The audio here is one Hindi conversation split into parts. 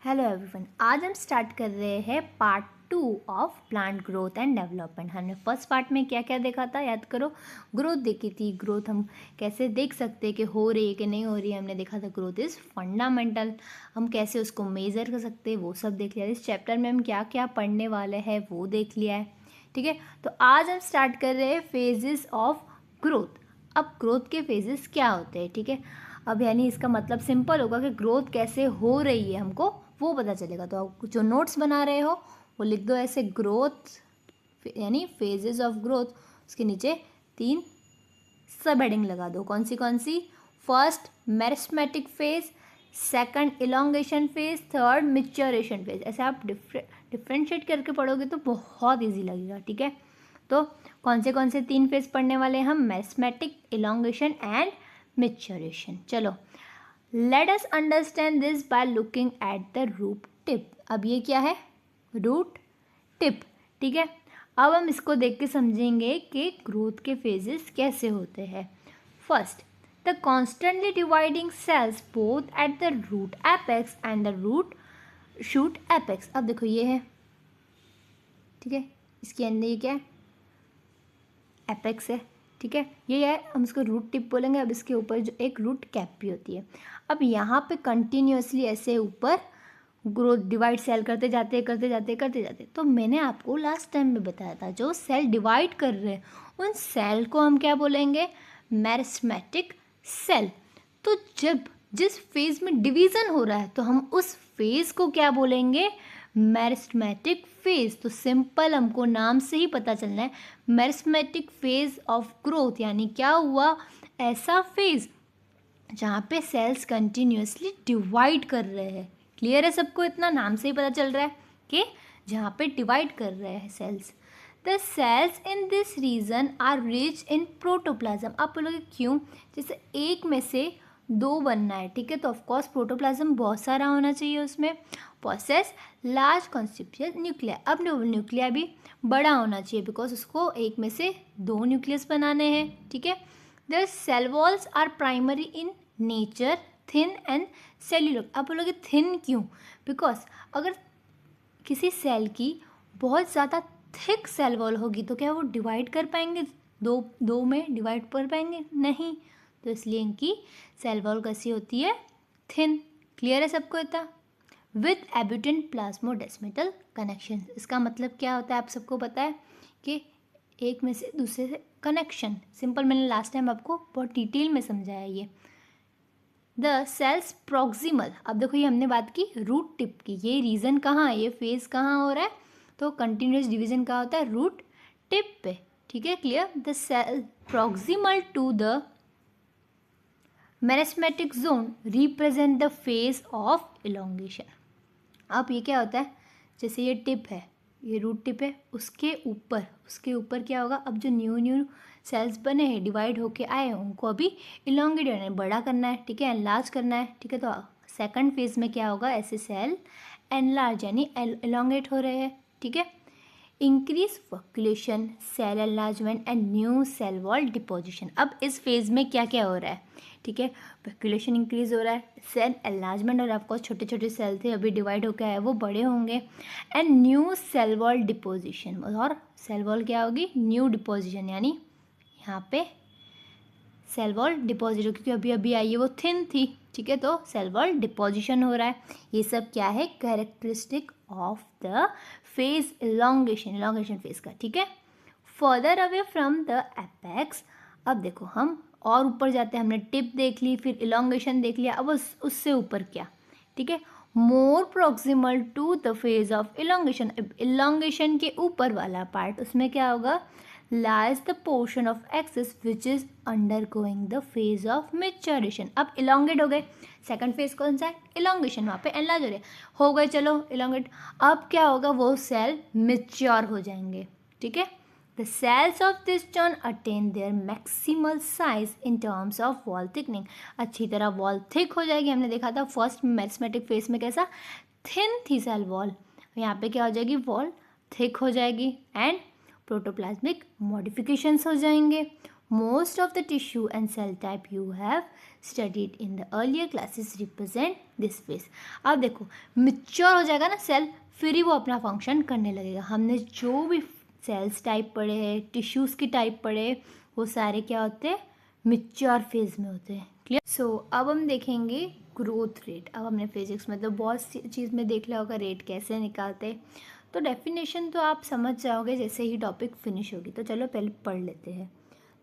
हेलो एवरीवन, आज हम स्टार्ट कर रहे हैं part 2 of plant growth and development. हमने फर्स्ट पार्ट में क्या क्या देखा था, याद करो। ग्रोथ देखी थी। ग्रोथ हम कैसे देख सकते हैं कि हो रही है कि नहीं हो रही है। हमने देखा था ग्रोथ इज़ फंडामेंटल, हम कैसे उसको मेज़र कर सकते हैं वो सब देख लिया। इस चैप्टर में हम क्या क्या पढ़ने वाले हैं वो देख लिया है, ठीक है। तो आज हम स्टार्ट कर रहे हैं फेजेस ऑफ ग्रोथ। अब ग्रोथ के फेजेस क्या होते हैं, ठीक है। अब यानी इसका मतलब सिंपल होगा कि ग्रोथ कैसे हो रही है हमको वो पता चलेगा। तो आप जो नोट्स बना रहे हो वो लिख दो ऐसे, ग्रोथ यानी फेजेस ऑफ ग्रोथ, उसके नीचे 3 सब हेडिंग लगा दो। कौन सी? First meristematic phase, second elongation phase, third maturation phase. ऐसे आप डिफ्रेंशिएट करके पढ़ोगे तो बहुत ईजी लगेगा, ठीक है। तो कौन से 3 फेज पढ़ने वाले हैं हम? Meristematic, elongation and maturation. चलो, let us understand this by looking at the root tip. अब ये क्या है? रूट टिप, ठीक है। अब हम इसको देख के समझेंगे कि ग्रोथ के फेजेस कैसे होते हैं। First, the constantly dividing cells both at the root apex and the root shoot apex. अब देखो ये है, ठीक है। इसके अंदर ये क्या है? एपेक्स है, ठीक है। ये है, हम इसको रूट टिप बोलेंगे। अब इसके ऊपर जो एक रूट कैप भी होती है। अब यहाँ पे कंटिन्यूअसली ऐसे ऊपर ग्रोथ डिवाइड सेल करते जाते। तो मैंने आपको लास्ट टाइम में बताया था, जो सेल डिवाइड कर रहे हैं उन सेल को हम क्या बोलेंगे? Meristematic cell. तो जब जिस फेज में डिवीज़न हो रहा है तो हम उस फेज को क्या बोलेंगे? Meristematic phase. तो सिंपल, हमको नाम से ही पता चलना है, मेरिस्मेटिक फेज ऑफ ग्रोथ यानी क्या हुआ? ऐसा फेज जहाँ पे सेल्स कंटिन्यूअसली डिवाइड कर रहे हैं। क्लियर है सबको? इतना नाम से ही पता चल रहा है कि जहाँ पे डिवाइड कर रहे हैं cells. The cells in this region are rich in protoplasm. आप बोलोगे क्यों? जैसे एक में से 2 बनना है, ठीक है, तो ऑफकोर्स प्रोटोप्लाज्म बहुत सारा होना चाहिए उसमें। Possess large constituent nuclei. अब न्यूक्लिया भी बड़ा होना चाहिए बिकॉज उसको एक में से 2 न्यूक्लियस बनाने हैं, ठीक है। The cell walls are primary in nature, thin and cellular. आप बोलोगे थिन क्यों? बिकॉज अगर किसी सेल की बहुत ज़्यादा थिक सेल वॉल होगी तो क्या वो डिवाइड कर पाएंगे? दो में डिवाइड कर पाएंगे? नहीं। तो इसलिए इनकी सेल वॉल कैसी होती है? थिन। क्लियर है सबको? इतना विद एब्यूटेंट प्लाज्मोडेस्मेटल कनेक्शन। इसका मतलब क्या होता है आप सबको पता है कि एक में से दूसरे से कनेक्शन। सिंपल, मैंने लास्ट टाइम आपको बहुत डिटेल में समझाया ये। The cells proximal. अब देखो ये हमने बात की रूट टिप की, ये रीजन कहाँ है, ये फेज कहाँ हो रहा है? तो कंटिन्यूस डिवीजन कहाँ होता है? रूट टिप पे, ठीक है। Clear? The cell proximal to the meristematic zone represent the phase of elongation. अब ये क्या होता है? जैसे ये टिप है, ये रूट टिप है, उसके ऊपर क्या होगा? अब जो न्यू सेल्स बने हैं, डिवाइड होके आए हैं, उनको अभी इलोंगेट करना है, बड़ा करना है, ठीक है, एनलार्ज करना है, ठीक है। तो सेकंड फेज में क्या होगा? ऐसे सेल एनलार्ज यानी इलोंगेट हो रहे हैं, ठीक है। Increase vacuolation, cell enlargement and new cell wall deposition. अब इस फेज में क्या क्या हो रहा है, ठीक है? वर्कुलेशन इंक्रीज हो रहा है, सेल एनलार्जमेंट, और ऑफकोर्स छोटे छोटे सेल थे अभी डिवाइड होकर आए वो बड़े होंगे, and new cell wall deposition. और सेल वॉल क्या होगी? न्यू डिपोजिशन, यानी यहाँ पे सेल वॉल डिपॉजिट, क्योंकि अभी अभी आई है वो थिन थी, ठीक है। तो सेल वॉल डिपॉजिशन हो रहा है। ये सब क्या है? Characteristic of the phase elongation phase का, ठीक है। Further away from the apex. अब देखो हम और ऊपर जाते हैं, हमने टिप देख ली, फिर इलोंगेशन देख लिया, अब उससे ऊपर क्या, ठीक है। More proximal to the phase of elongation. Elongation के ऊपर वाला पार्ट, उसमें क्या होगा? lies the portion of axis which is undergoing the phase of maturation। अब elongate हो गए, सेकंड फेज कौन सा है? elongation। वहाँ पे एनलार्ज हो गए, चलो elongate। अब क्या होगा? वो सेल मेच्योर हो जाएंगे, ठीक है। The cells of this zone attain their maximal size in terms of wall thickening। अच्छी तरह वॉल थिक हो जाएगी। हमने देखा था फर्स्ट मेरिस्मेटिक फेज में कैसा थिन थी सेल वॉल, यहाँ पे क्या हो जाएगी? वॉल थिक हो जाएगी, एंड प्रोटोप्लाज्मिक मॉडिफिकेशंस हो जाएंगे। Most of the tissue and cell type you have studied in the earlier classes represent this phase. अब देखो मिच्योर हो जाएगा ना सेल, फिर ही वो अपना फंक्शन करने लगेगा. हमने जो भी सेल्स टाइप पढ़े हैं, टिश्यूज़ की टाइप पढ़े, वो सारे क्या होते हैं, मिच्योर फेज में होते हैं. क्लियर. सो अब हम देखेंगे ग्रोथ रेट. अब हमने फिजिक्स में तो बहुत सी चीज़ में देख लिया होगा रेट कैसे निकालते हैं, तो डेफिनेशन तो आप समझ जाओगे जैसे ही टॉपिक फिनिश होगी. तो चलो पहले पढ़ लेते हैं.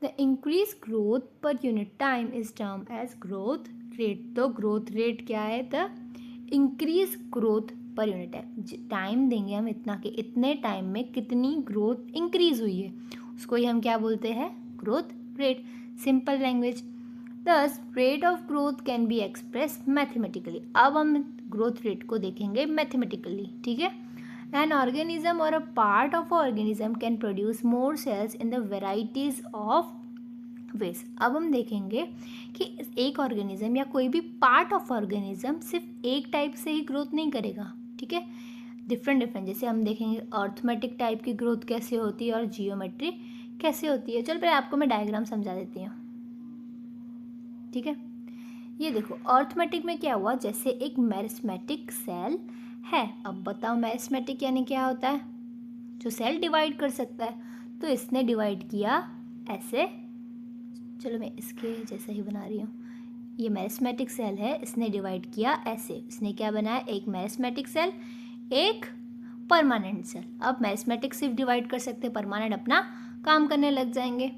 The increase growth per unit time is term as growth rate. तो ग्रोथ रेट क्या है, the increase growth per unit time देंगे हम इतना कि इतने टाइम में कितनी ग्रोथ इंक्रीज हुई है, उसको ही हम क्या बोलते हैं, growth rate. Simple language. Thus rate of growth can be express mathematically. अब हम ग्रोथ रेट को देखेंगे मैथमेटिकली. ठीक है. एन ऑर्गेनिज्म और a part of organism can produce more cells in the varieties of ways. अब हम देखेंगे कि एक ऑर्गेनिज्म या कोई भी पार्ट ऑफ ऑर्गेनिज्म सिर्फ एक टाइप से ही ग्रोथ नहीं करेगा. ठीक है. डिफरेंट जैसे हम देखेंगे अर्थमेटिक टाइप की ग्रोथ कैसे होती है और जियोमेट्री कैसे होती है. चलो पहले आपको मैं डायग्राम समझा देती हूँ. ठीक है. ये देखो अर्थमेटिक में क्या हुआ, जैसे एक मेरिस्मेटिक सेल है. अब बताओ मेरिस्मेटिक यानी क्या होता है, जो सेल डिवाइड कर सकता है. तो इसने डिवाइड किया ऐसे. चलो मैं इसके जैसा ही बना रही हूँ. ये मेरिस्मेटिक सेल है, इसने डिवाइड किया ऐसे. इसने क्या बनाया, एक मेरिस्मेटिक सेल, एक परमानेंट सेल. अब मेरिस्मेटिक सिर्फ डिवाइड कर सकते, परमानेंट अपना काम करने लग जाएंगे.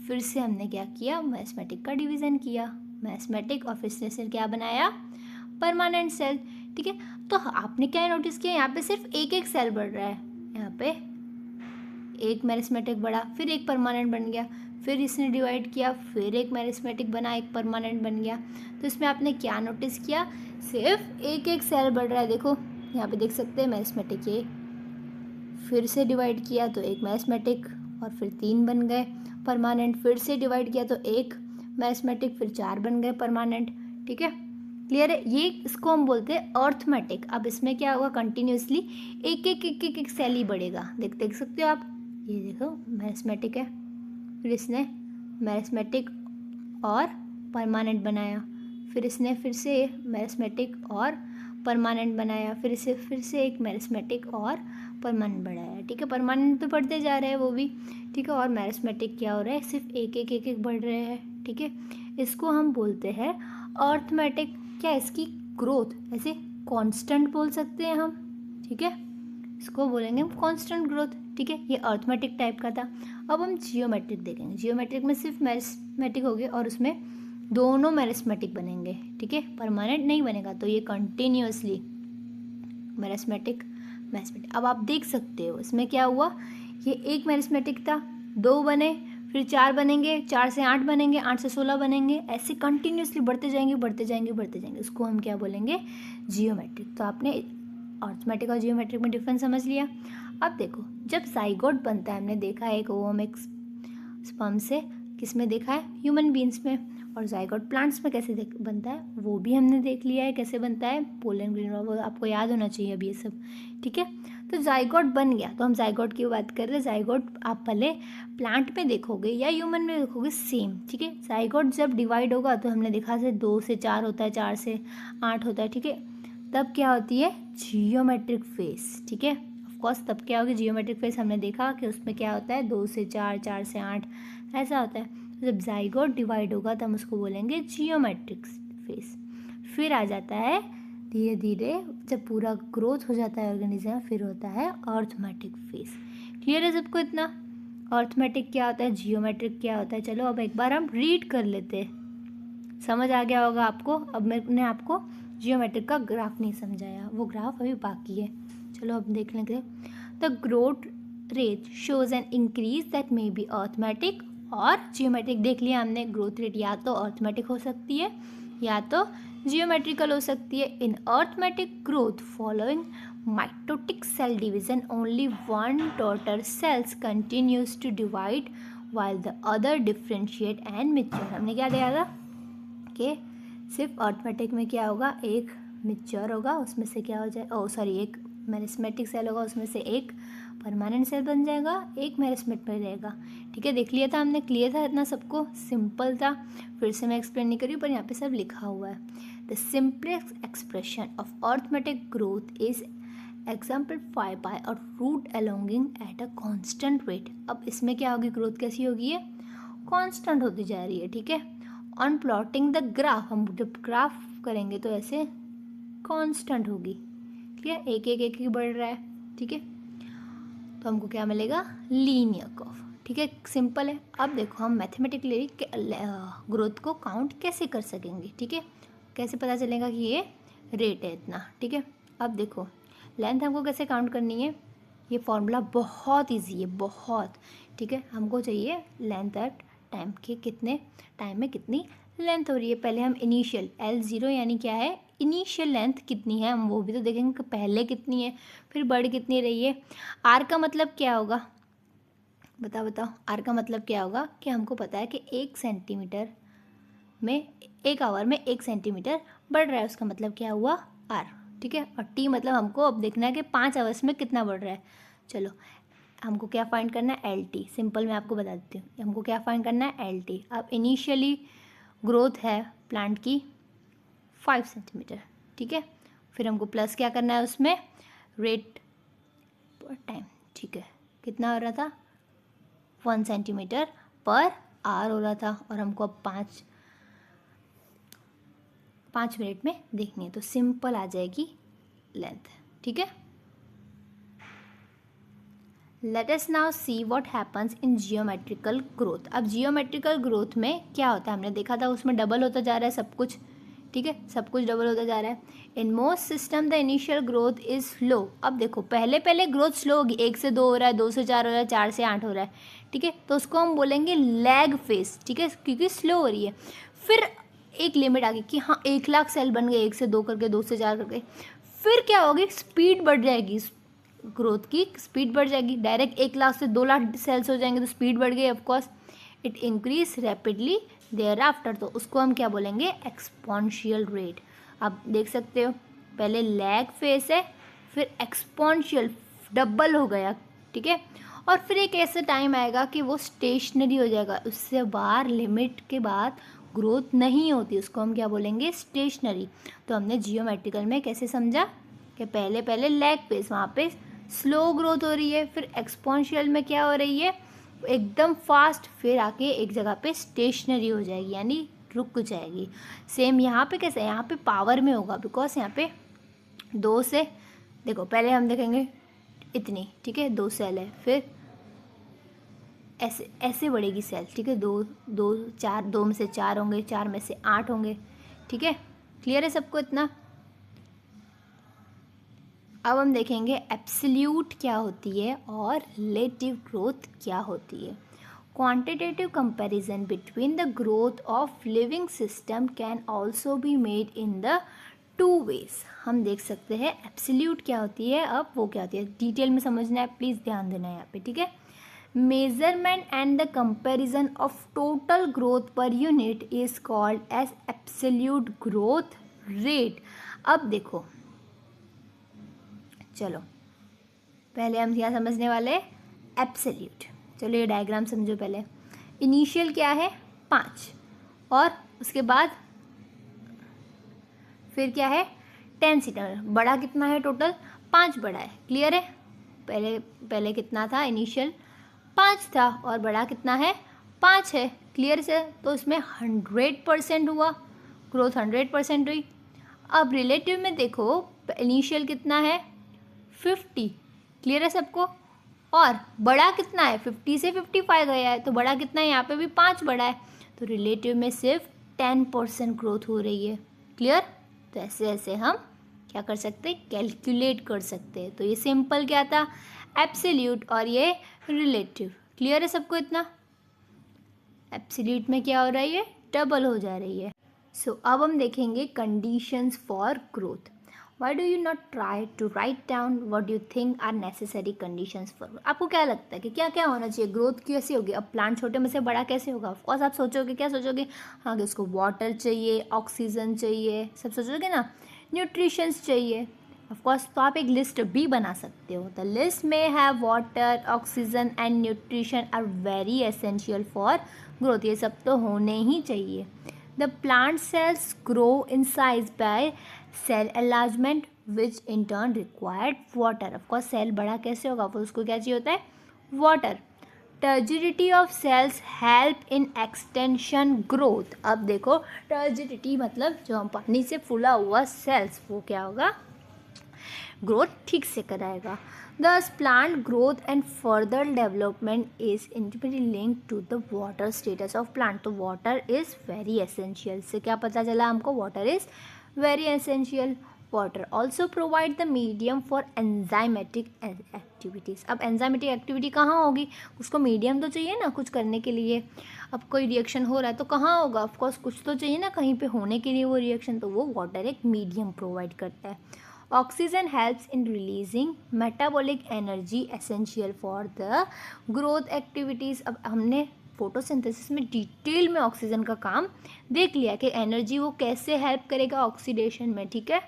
फिर से हमने क्या किया, मेरिस्मेटिक का डिवीज़न किया. मेरिस्मेटिक और फिर से क्या बनाया, परमानेंट सेल. ठीक है. तो आपने क्या नोटिस किया, यहाँ पे सिर्फ एक एक सेल बढ़ रहा है. यहाँ पे एक मेरिस्मेटिक बढ़ा, फिर एक परमानेंट बन गया, फिर इसने डिवाइड किया, फिर एक मेरिस्मेटिक बना, एक परमानेंट बन गया. तो इसमें आपने क्या नोटिस किया, सिर्फ एक एक सेल बढ़ रहा है. देखो यहाँ पे देख सकते हैं मेरिस्मेटिक, ये फिर से डिवाइड किया तो एक मेरिस्मेटिक और फिर 3 बन गए. परमानेंट फिर से डिवाइड किया तो एक मेरिस्मेटिक, फिर 4 बन गए परमानेंट. ठीक है. क्लियर है. ये इसको हम बोलते हैं अर्थमेटिक. अब इसमें क्या होगा, कंटिन्यूसली एक सेल ही बढ़ेगा. देख सकते हो आप, ये देखो मेरिस्मेटिक है, फिर इसने मेरिस्मेटिक और परमानेंट बनाया, फिर इसने फिर से मेरिस्मेटिक और परमानेंट बनाया, फिर से एक मेरिस्मेटिक और परमानेंट बढ़ाया. ठीक है. परमानेंट तो बढ़ते जा रहे हैं वो भी. ठीक है. और मेरिस्मेटिक क्या हो रहा है, सिर्फ एक बढ़ रहे हैं. ठीक है. इसको हम बोलते हैं अर्थमेटिक. क्या इसकी ग्रोथ ऐसे कांस्टेंट बोल सकते हैं हम. ठीक है. इसको बोलेंगे हम कांस्टेंट ग्रोथ. ठीक है. ये अर्थमेटिक टाइप का था. अब हम जियोमेट्रिक देखेंगे. जियोमेट्रिक में सिर्फ मेरिस्मेटिक हो गए और उसमें दोनों मेरिस्मेटिक बनेंगे. ठीक है. परमानेंट नहीं बनेगा. तो ये कंटिन्यूसली मेरिस्मेटिक. अब आप देख सकते हो इसमें क्या हुआ, ये एक मेरिस्मेटिक था, 2 बने, फिर 4 बनेंगे, 4 से 8 बनेंगे, 8 से 16 बनेंगे, ऐसे कंटिन्यूसली बढ़ते जाएंगे. इसको हम क्या बोलेंगे, जियोमेट्रिक. तो आपने अर्थमेटिक और जियोमेट्रिक में डिफरेंस समझ लिया. अब देखो जब जाइगोट बनता है, हमने देखा है एक ओवम एक स्पर्म से, किस में देखा है, ह्यूमन बींग्स में. और जाइगोट प्लांट्स में कैसे बनता है वो भी हमने देख लिया है कैसे बनता है, पोलन ग्रीन, वो आपको याद होना चाहिए अभी ये सब. ठीक है. तो जाइगोट बन गया, तो हम जाइगोट की बात कर रहे हैं. जाइगोट आप भले प्लांट में देखोगे या ह्यूमन में देखोगे सेम. ठीक है. जाइगोट जब डिवाइड होगा तो हमने देखा से 2 से 4 होता है, 4 से 8 होता है. ठीक है. तब क्या होती है, जियोमेट्रिक फेस. ठीक है. ऑफकोर्स तब क्या होगी, जियोमेट्रिक फेस हमने देखा कि उसमें क्या होता है, 2 से 4, 4 से 8 ऐसा होता है. जब जाइगोट डिवाइड होगा तो हम उसको बोलेंगे जियोमेट्रिक फेस. फिर आ जाता है धीरे धीरे, जब पूरा ग्रोथ हो जाता है ऑर्गेनिज्म, फिर होता है अर्थमेटिक फेस. क्लियर है सबको इतना, अर्थमेटिक क्या होता है, जियोमेट्रिक क्या होता है. चलो अब एक बार हम रीड कर लेते हैं, समझ आ गया होगा आपको. अब मैंने आपको जियोमेट्रिक का ग्राफ नहीं समझाया, वो ग्राफ अभी बाकी है. चलो अब देख लेंगे. The growth rate shows an increase that may be arithmetic और जियोमेट्रिक. देख लिया हमने, ग्रोथ रेट या तो अर्थमेटिक हो सकती है या तो जियोमेट्रिकल हो सकती है. In arithmetic growth following mitotic cell division only one daughter cells continues to divide while the other differentiate and mature. हमने क्या दिया था कि सिर्फ अर्थमेटिक में क्या होगा, एक मेच्योर होगा, उसमें से क्या हो जाए, एक मेरिस्मेटिक सेल होगा उसमें से एक परमानेंट सेल बन जाएगा, एक मेरिस्मेट में रहेगा। ठीक है, देख लिया था हमने, क्लियर था इतना सबको, सिंपल था, फिर से मैं एक्सप्लेन नहीं कर रही हूँ पर यहाँ पे सब लिखा हुआ है। The simplest expression of arithmetic growth is exemplified by a root alonging at a constant rate। अब इसमें क्या होगी, ग्रोथ कैसी होगी, ये कांस्टेंट होती जा रही है। ठीक है, ऑन प्लॉटिंग द ग्राफ, हम जब ग्राफ करेंगे तो ऐसे कांस्टेंट होगी। क्लियर, एक एक एक ही बढ़ रहा है। ठीक है, तो हमको क्या मिलेगा, लीनियर कर्व। ठीक है, सिंपल है। अब देखो हम मैथमेटिकली ग्रोथ को काउंट कैसे कर सकेंगे। ठीक है, कैसे पता चलेगा कि ये रेट है इतना। ठीक है, अब देखो लेंथ हमको कैसे काउंट करनी है, ये फॉर्मूला बहुत इजी है, बहुत। ठीक है, हमको चाहिए लेंथ एट टाइम के कितने टाइम में कितनी लेंथ हो रही है। पहले हम इनिशियल L0 यानी क्या है, इनिशियल लेंथ कितनी है, हम वो भी तो देखेंगे कि पहले कितनी है फिर बढ़ कितनी रही है। आर का मतलब क्या होगा, बताओ, आर का मतलब क्या होगा कि हमको पता है कि 1 सेंटीमीटर में 1 आवर में 1 सेंटीमीटर बढ़ रहा है, उसका मतलब क्या हुआ, आर। ठीक है, और टी मतलब हमको अब देखना है कि 5 आवर्स में कितना बढ़ रहा है। चलो हमको क्या फाइंड करना है, एल टी। सिंपल मैं आपको बता देती हूँ, हमको क्या फाइंड करना है, एल टी। अब इनिशियली ग्रोथ है प्लांट की 5 सेंटीमीटर। ठीक है, फिर हमको प्लस क्या करना है उसमें, रेट पर टाइम। ठीक है, कितना हो रहा था, 1 सेंटीमीटर पर आवर हो रहा था, और हमको अब 5 मिनट में देखनी है, तो सिंपल आ जाएगी लेंथ। ठीक है, let us now see what happens in geometrical growth. अब जियोमेट्रिकल ग्रोथ में क्या होता है, हमने देखा था उसमें डबल होता जा रहा है सब कुछ। ठीक है, सब कुछ डबल होता जा रहा है। In most system the initial growth is slow. अब देखो पहले ग्रोथ स्लो होगी, 1 से 2 हो रहा है, 2 से 4 हो रहा है, 4 से 8 हो रहा है। ठीक है, तो उसको हम बोलेंगे लैग फेज। ठीक है, क्योंकि स्लो हो रही है। फिर एक लिमिट आ गई कि हाँ 1 लाख सेल बन गए, 1 से 2 करके, 2 से 4 करके। फिर क्या होगी, स्पीड बढ़ जाएगी, ग्रोथ की स्पीड बढ़ जाएगी। डायरेक्ट 1 लाख से 2 लाख सेल्स हो जाएंगे तो स्पीड बढ़ गई of course. It increase rapidly thereafter, तो उसको हम क्या बोलेंगे, एक्सपोनेंशियल रेट। आप देख सकते हो पहले लैग फेस है, फिर एक्सपोनेंशियल डबल हो गया। ठीक है, और फिर एक ऐसा टाइम आएगा कि वो स्टेशनरी हो जाएगा, उससे बाहर लिमिट के बाद ग्रोथ नहीं होती, उसको हम क्या बोलेंगे, स्टेशनरी। तो हमने जियोमेट्रिकल में कैसे समझा कि पहले लैग फेस, वहाँ पे स्लो ग्रोथ हो रही है, फिर एक्सपोनेंशियल में क्या हो रही है, एकदम फास्ट, फिर आके एक जगह पे स्टेशनरी हो जाएगी यानी रुक जाएगी। सेम यहाँ पे कैसे, यहाँ पे पावर में होगा, बिकॉज यहाँ पे 2 से, देखो पहले हम देखेंगे इतनी। ठीक है, 2 सेल है, फिर ऐसे ऐसे बढ़ेगी सेल। ठीक है, 2 में से 4 होंगे, 4 में से 8 होंगे। ठीक है, क्लियर है सबको इतना। अब हम देखेंगे एब्सोल्यूट क्या होती है और रिलेटिव ग्रोथ क्या होती है। Quantitative comparison between the growth of living system can also be made in the 2 ways. हम देख सकते हैं एब्सोल्यूट क्या होती है, अब वो क्या होती है, डिटेल में समझना है, प्लीज़ ध्यान देना है यहाँ पे। ठीक है, measurement and the comparison of total growth per unit is called as absolute growth rate. अब देखो चलो पहले हम क्या समझने वाले, एब्सोल्यूट। चलो ये डायग्राम समझो पहले। इनिशियल क्या है, 5, और उसके बाद फिर क्या है, 10 सेंटीमीटर। बड़ा कितना है, टोटल 5 बड़ा है। क्लियर है, पहले कितना था, इनिशियल 5 था, और बड़ा कितना है, 5 है। क्लियर से, तो इसमें 100% हुआ ग्रोथ, 100% हुई। अब रिलेटिव में देखो इनिशियल कितना है, 50। क्लियर है सबको, और बड़ा कितना है, 50 से 55 गया है, तो बड़ा कितना है, यहाँ पे भी 5 बड़ा है, तो रिलेटिव में सिर्फ 10% ग्रोथ हो रही है। क्लियर, तो ऐसे ऐसे हम क्या कर सकते हैं, कैलकुलेट कर सकते हैं। तो ये सिंपल क्या था, एब्सोल्यूट, और ये रिलेटिव। क्लियर है सबको इतना। एब्सोल्यूट में क्या हो रहा है, डबल हो जा रही है। सो अब हम देखेंगे conditions for growth. Why do you not try to write down what you think are necessary conditions for growth? आपको क्या लगता है कि क्या क्या होना चाहिए, ग्रोथ कैसे होगी, अब प्लांट छोटे में से बड़ा कैसे होगा। ऑफकोर्स आप सोचोगे, क्या सोचोगे, हाँ कि उसको वाटर चाहिए, ऑक्सीजन चाहिए, सब सोचोगे ना, न्यूट्रिशंस चाहिए, ऑफ कोर्स। तो आप एक लिस्ट भी बना सकते हो। द लिस्ट में have water, oxygen and nutrition are very essential for growth. ये सब तो होने ही चाहिए। The plant cells grow in size by cell enlargement which in turn required water. Of course cell बड़ा कैसे होगा, वो उसको क्या चाहिए होता है, water. Turgidity of cells help in extension growth. अब देखो टर्जिडिटी मतलब जो हम पानी से फूला हुआ सेल्स, वो क्या होगा, ग्रोथ ठीक से कराएगा। Thus plant growth and further development is intimately linked to the water status of plant. तो water is very essential. से क्या पता चला हमको, water is very essential. Water also provide the medium for enzymatic activities. अब enzymatic activity कहाँ होगी, उसको medium तो चाहिए ना कुछ करने के लिए। अब कोई रिएक्शन हो रहा है तो कहाँ होगा, ऑफ कोर्स कुछ तो चाहिए ना कहीं पे होने के लिए वो रिएक्शन, तो वो वाटर एक मीडियम प्रोवाइड करता है। Oxygen helps in releasing metabolic energy essential for the growth activities. अब हमने फोटोसिंथेसिस में डिटेल में ऑक्सीजन का काम देख लिया कि एनर्जी वो कैसे हेल्प करेगा ऑक्सीडेशन में, ठीक है।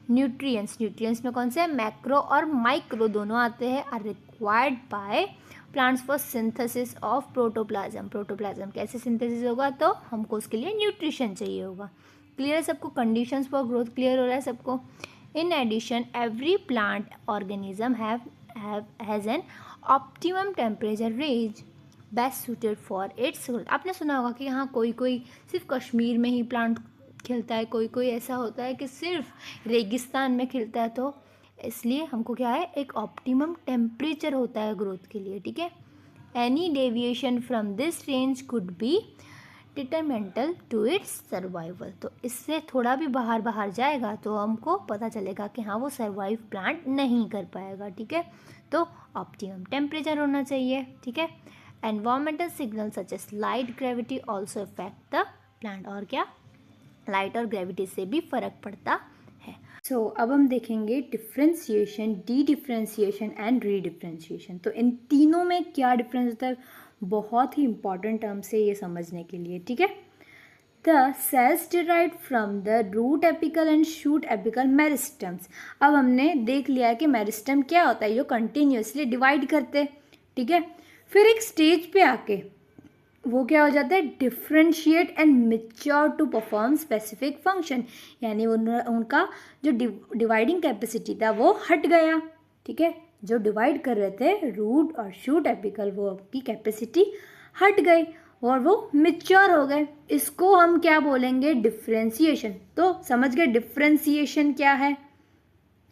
न्यूट्रिएंट्स में कौन से, मैक्रो और माइक्रो दोनों आते हैं, are required by plants for synthesis of protoplasm कैसे सिंथेसिस होगा, तो हमको उसके लिए न्यूट्रिशन चाहिए होगा। क्लियर है सबको, कंडीशंस फॉर ग्रोथ क्लियर हो रहा है सबको। In addition, every plant organism has an optimum temperature range best suited for its growth. आपने सुना होगा कि हाँ कोई सिर्फ कश्मीर में ही प्लांट खिलता है, कोई ऐसा होता है कि सिर्फ रेगिस्तान में खिलता है, तो इसलिए हमको क्या है, एक ऑप्टिमम टेम्परेचर होता है ग्रोथ के लिए, ठीक है। Any deviation from this range could be detrimental to its survival. तो इससे थोड़ा भी बाहर जाएगा तो हमको पता चलेगा कि हाँ वो सर्वाइव प्लांट नहीं कर पाएगा, ठीक है। तो ऑप्टिमम टेम्परेचर होना चाहिए, ठीक है। Environmental signal such as light, gravity also effect the plant. और क्या, लाइट और ग्रेविटी से भी फर्क पड़ता है। सो अब हम देखेंगे differentiation, D differentiation and redifferentiation. तो इन तीनों में क्या डिफरेंस होता है, बहुत ही इंपॉर्टेंट टर्म्स है ये समझने के लिए, ठीक है। The cells derived from the root apical and shoot apical meristems. अब हमने देख लिया है कि मेरिस्टम क्या होता है, ये कंटिन्यूसली डिवाइड करते, ठीक है। फिर एक स्टेज पे आके वो क्या हो जाता है, differentiate and mature to perform specific function, यानी उनका जो डिवाइडिंग कैपेसिटी था वो हट गया, ठीक है। जो डिवाइड कर रहे थे रूट और शूट एपिकल, वो की कैपेसिटी हट गई और वो मैच्योर हो गए। इसको हम क्या बोलेंगे, डिफ्रेंशिएशन। तो समझ गए डिफ्रेंशिएशन क्या है,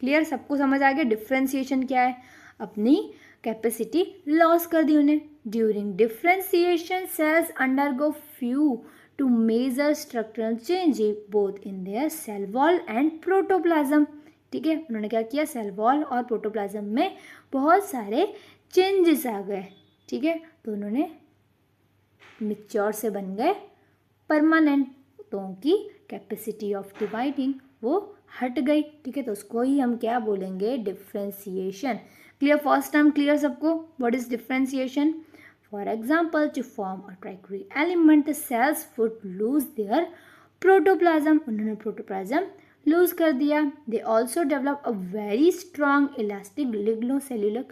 क्लियर, सबको समझ आ गया डिफ्रेंशिएशन क्या है, अपनी कैपेसिटी लॉस कर दी उन्हें। During differentiation cells undergo few to major structural changes both in their cell wall and protoplasm, ठीक है। उन्होंने क्या किया, सेल वॉल और प्रोटोप्लाज्म में बहुत सारे चेंजेस आ गए, ठीक है। तो उन्होंने मैच्योर से बन गए परमानेंट, तो उनकी कैपेसिटी ऑफ डिवाइडिंग वो हट गई, ठीक है। तो उसको ही हम क्या बोलेंगे, differentiation. Clear, first term clear सबको, what is differentiation. For example, to form a tracheary element the cells would lose their protoplasm, उन्होंने प्रोटोप्लाज्म लूज कर दिया। They also develop a very strong elastic lignocellulosic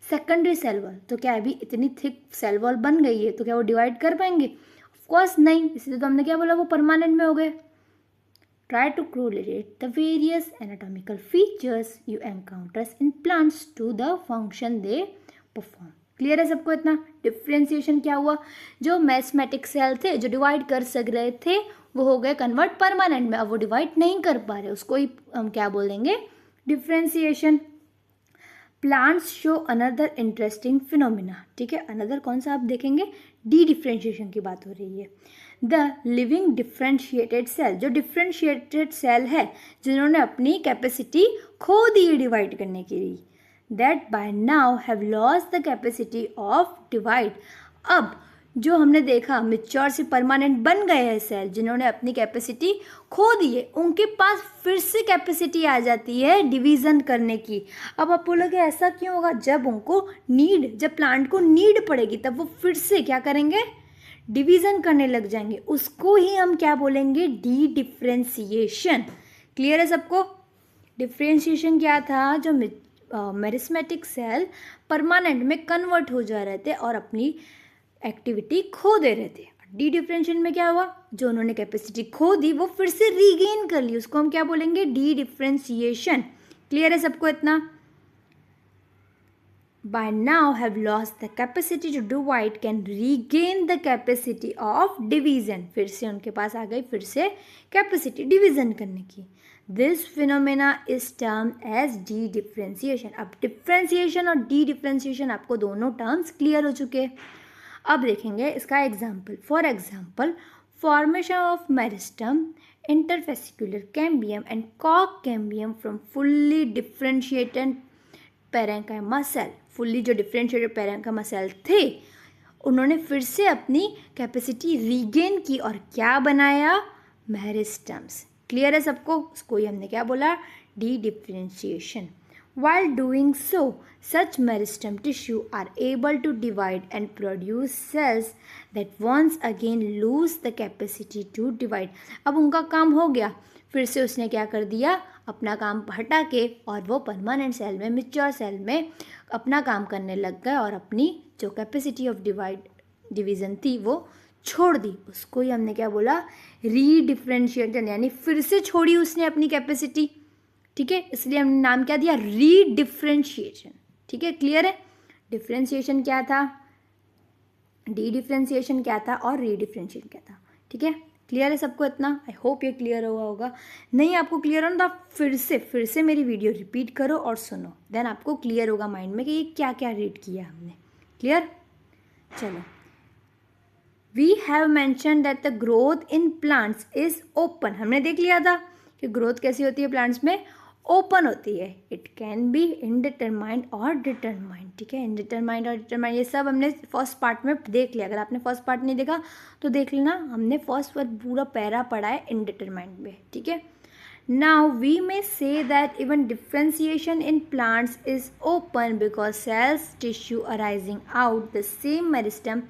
secondary cell wall. तो क्या अभी इतनी थिक सेल वॉल बन गई है तो क्या वो डिवाइड कर पाएंगे, ऑफकोर्स नहीं, इसलिए तो हमने क्या बोला, वो परमानेंट में हो गए। Try to correlate the various anatomical features you encounters in plants to the function they perform. Clear है सबको इतना। डिफ्रेंशिएशन क्या हुआ, जो मैथमेटिक सेल थे जो डिवाइड कर सक रहे थे वो हो गए कन्वर्ट परमानेंट में, अब वो डिवाइड नहीं कर पा रहे, उसको ही हम क्या बोलेंगे, differentiation. Plants show another interesting phenomena, ठीक है। अनदर कौन सा आप देखेंगे, डी डिफ्रेंशिएशन की बात हो रही है। द लिविंग डिफ्रेंशिएटेड सेल, जो डिफ्रेंशिएटेड सेल है जिन्होंने अपनी कैपेसिटी खो दी है डिवाइड करने के लिए, that bye now have lost the capacity of divide. अब जो हमने देखा मैच्योर से परमानेंट बन गए हैं सेल जिन्होंने अपनी कैपेसिटी खो दी है, उनके पास फिर से कैपेसिटी आ जाती है डिवीज़न करने की। अब आप बोलोगे ऐसा क्यों होगा, जब उनको नीड, जब प्लांट को नीड पड़ेगी तब वो फिर से क्या करेंगे, डिवीज़न करने लग जाएंगे, उसको ही हम क्या बोलेंगे, डी डिफ्रेंशिएशन। क्लियर है सबको, डिफ्रेंशिएशन क्या था, जो मेरिस्मेटिक सेल परमानेंट में कन्वर्ट हो जा रहे थे और अपनी एक्टिविटी खो दे रहे थे। डी डिफ्रेंशिएशन में क्या हुआ, जो उन्होंने कैपेसिटी खो दी वो फिर से रीगेन कर ली, उसको हम क्या बोलेंगे, डी डिफ्रेंशिएशन। क्लियर है सबको इतना? by now have lost the capacity to divide can regain the capacity of division। फिर से उनके पास आ गई फिर से कैपेसिटी डिवीजन करने की। This phenomena is term as dedifferentiation. अब डिफ्रेंशिएशन और डी डिफ्रेंशिएशन आपको दोनों टर्म्स क्लियर हो चुके हैं। अब देखेंगे इसका example. For example, formation of meristem, interfascicular cambium and कॉक cambium from fully differentiated parenchyma cell. Fully जो डिफ्रेंशिएटेड पैरेंकाइमा सेल थे उन्होंने फिर से अपनी कैपेसिटी रीगेन की और क्या बनाया, मेरिस्टम्स। क्लियर है सबको? उसको ही हमने क्या बोला, D differentiation. While doing so, such meristem tissue are able to divide and produce cells that once again lose the capacity to divide। अब उनका काम हो गया, फिर से उसने क्या कर दिया, अपना काम हटा के और वो परमानेंट सेल में, मैच्योर सेल में अपना काम करने लग गए और अपनी जो कैपेसिटी ऑफ डिवीज़न थी वो छोड़ दी। उसको ही हमने क्या बोला, रीडिफ्रेंशिएशन, यानी फिर से छोड़ी उसने अपनी कैपेसिटी। ठीक है, इसलिए हमने नाम क्या दिया, रीडिफ्रेंशिएशन। ठीक है, क्लियर है? डिफ्रेंशिएशन क्या था, डी डिफ्रेंशिएशन क्या था और रीडिफ्रेंशिएशन क्या था। ठीक है, क्लियर है सबको इतना? आई होप ये क्लियर हुआ होगा। नहीं आपको क्लियर हो ना तो आप फिर से मेरी वीडियो रिपीट करो और सुनो, देन आपको क्लियर होगा माइंड में कि ये क्या क्या रीड किया हमने। क्लियर? चलो, we have mention that the growth in plants is open. हमने देख लिया था कि ग्रोथ कैसी होती है प्लांट्स में, ओपन होती है। इट कैन बी इनडिटरमाइंड और डिटरमाइंड। ठीक है, इनडिटरमाइंड और डिटरमाइंड ये सब हमने फर्स्ट पार्ट में देख लिया। अगर आपने फर्स्ट पार्ट नहीं देखा तो देख लेना, हमने फर्स्ट पार्ट पूरा पैरा पढ़ा है इनडिटरमाइंड में। ठीक है, now we may say that even differentiation in plants is open because cells tissue arising out the same meristem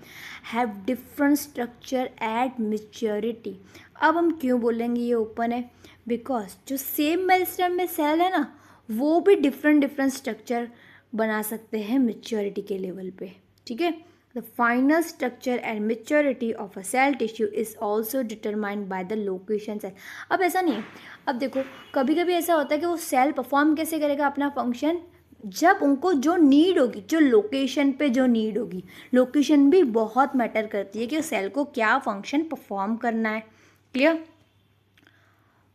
have different structure at maturity. अब हम क्यों बोलेंगे ये ओपन है, बिकॉज जो सेम मेरिस्टम में सेल है ना वो भी डिफरेंट स्ट्रक्चर बना सकते हैं मैच्योरिटी के लेवल पे। ठीक है, the final structure and maturity of a cell tissue is also determined by the location cell. अब ऐसा नहीं है, अब देखो कभी कभी ऐसा होता है कि वो सेल परफॉर्म कैसे करेगा अपना फंक्शन, जब उनको जो नीड होगी, जो लोकेशन पे जो नीड होगी। लोकेशन भी बहुत मैटर करती है कि सेल को क्या फंक्शन परफॉर्म करना है। Clear?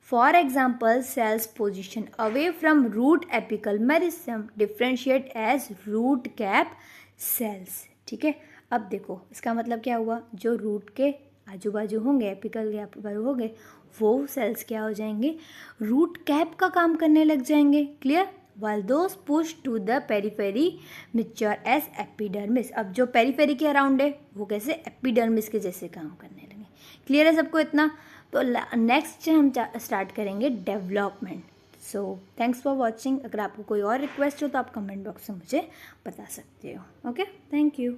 For example, cells position away from root apical meristem differentiate as root cap cells। ठीक है, अब देखो इसका मतलब क्या हुआ, जो रूट के आजू बाजू होंगे, एपिकल के आजू बाजू होंगे, वो सेल्स क्या हो जाएंगे, रूट कैप का काम करने लग जाएंगे। Clear? while those push to the periphery mature as epidermis। अब जो पेरीफेरी के अराउंड है वो कैसे, एपिडर्मिस के जैसे काम करने लगे। क्लियर है सबको इतना? तो नेक्स्ट हम स्टार्ट करेंगे development. So thanks for watching. अगर आपको कोई और रिक्वेस्ट हो तो आप कमेंट बॉक्स में मुझे बता सकते हो। Okay, thank you.